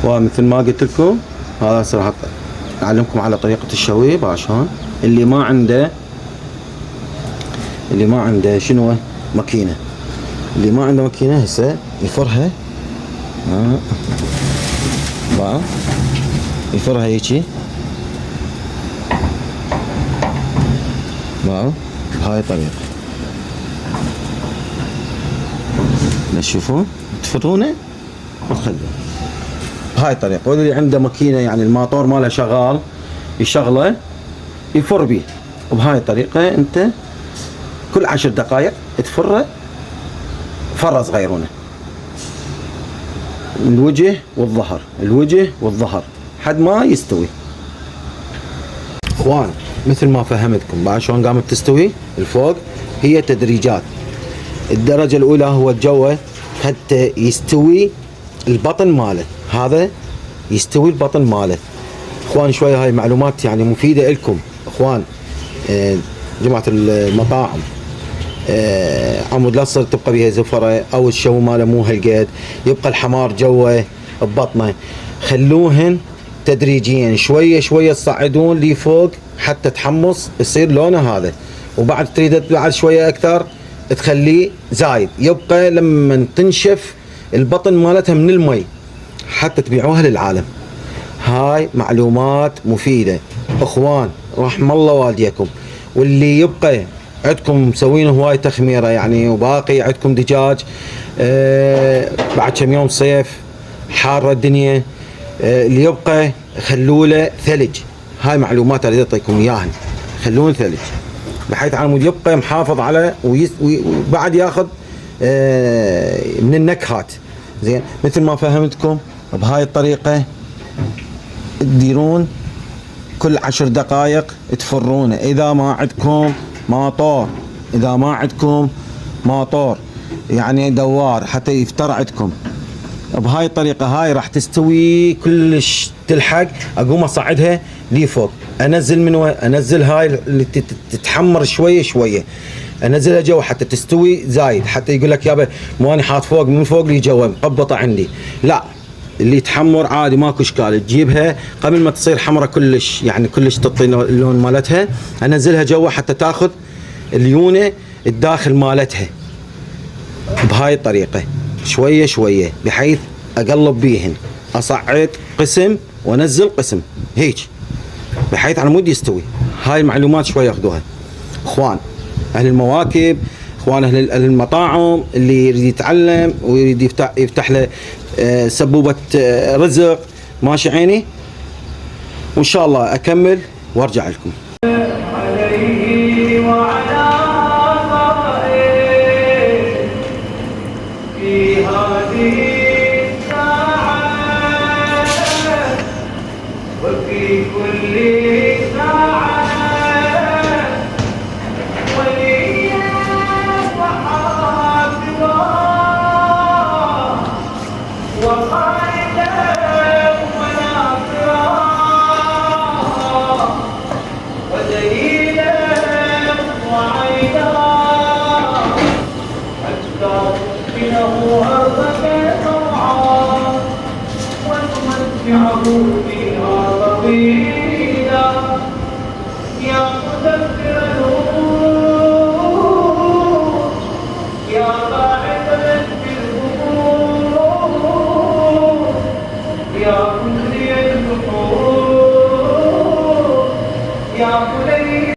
ومثل ما قلت لكم هذا راح اعلمكم على طريقة الشوي عشان اللي ما عنده شنو ماكينة. اللي ما عنده ماكينة هسه يفرها يفرها هيجي بهاي الطريقة. تشوفون تفرونه وتخلوه بهاي الطريقة. واللي عنده ماكينة يعني الماطور ماله شغال يشغله يفر بيه. وبهاي الطريقة انت كل 10 دقائق تفره فرة صغيرونة الوجه والظهر حد ما يستوي. اخوان مثل ما فهمتكم بعد شلون قامت تستوي الفوق، هي تدريجات. الدرجة الأولى هو الجوة حتى يستوي البطن ماله، هذا يستوي البطن ماله. اخوان شوية هاي معلومات يعني مفيدة لكم اخوان جماعة المطاعم. عمود لا تصير تبقى بيها زفرة او الشو ماله مو هالقد، يبقى الحمار جوه ببطنه. خلوهن تدريجيا شوية شوية تصعدون لي فوق حتى تحمص يصير لونه هذا. وبعد تريد بعد شوية اكثر تخليه زايد، يبقى لما تنشف البطن مالتها من المي حتى تبيعوها للعالم. هاي معلومات مفيدة اخوان رحم الله والديكم. واللي يبقى عندكم مسوين هواي تخميرة يعني وباقي عندكم دجاج بعد كم يوم صيف حارة الدنيا، اللي يبقى خلوله ثلج. هاي معلومات اريد اعطيكم اياها، خلون ثلج بحيث عمود يبقى محافظ على وبعد ياخذ من النكهات زين. مثل ما فهمتكم بهاي الطريقة تديرون كل 10 دقائق تفرونه. اذا ما عندكم ماطور يعني دوار حتى يفتر عندكم بهاي الطريقة، هاي راح تستوي كلش تلحق. اقوم اصعدها لي فوق، انزل من انزل هاي اللي تتحمر شوية انزلها جوا حتى تستوي زايد، حتى يقول لك يابا مو انا حاط فوق من فوق لي جوا مقبطة عندي. لا، اللي تحمر عادي ماكو اشكال، تجيبها قبل ما تصير حمرة كلش يعني كلش تعطي اللون مالتها، انزلها جوا حتى تاخذ الليونة الداخل مالتها بهاي الطريقة شوية بحيث اقلب بيهن، اصعد قسم وانزل قسم هيك بحيث على مود يستوي. هاي المعلومات شوية اخذوها اخوان اهل المواكب، اخوان اهل المطاعم. اللي يريد يتعلم ويريد يفتح له سبوبة رزق ماشي عيني، وان شاء الله اكمل وارجع لكم. عليه وعلى في هذه الساعة وفي كل ساعة وليا وحافظا وقائدا وناصرا ودليلا وعيدا حتى تسكنه أرضك طوعا وتمتعه فيها طويلا. يا مدبر الأمور يا باعثا في الأمور يا مجري البحور يا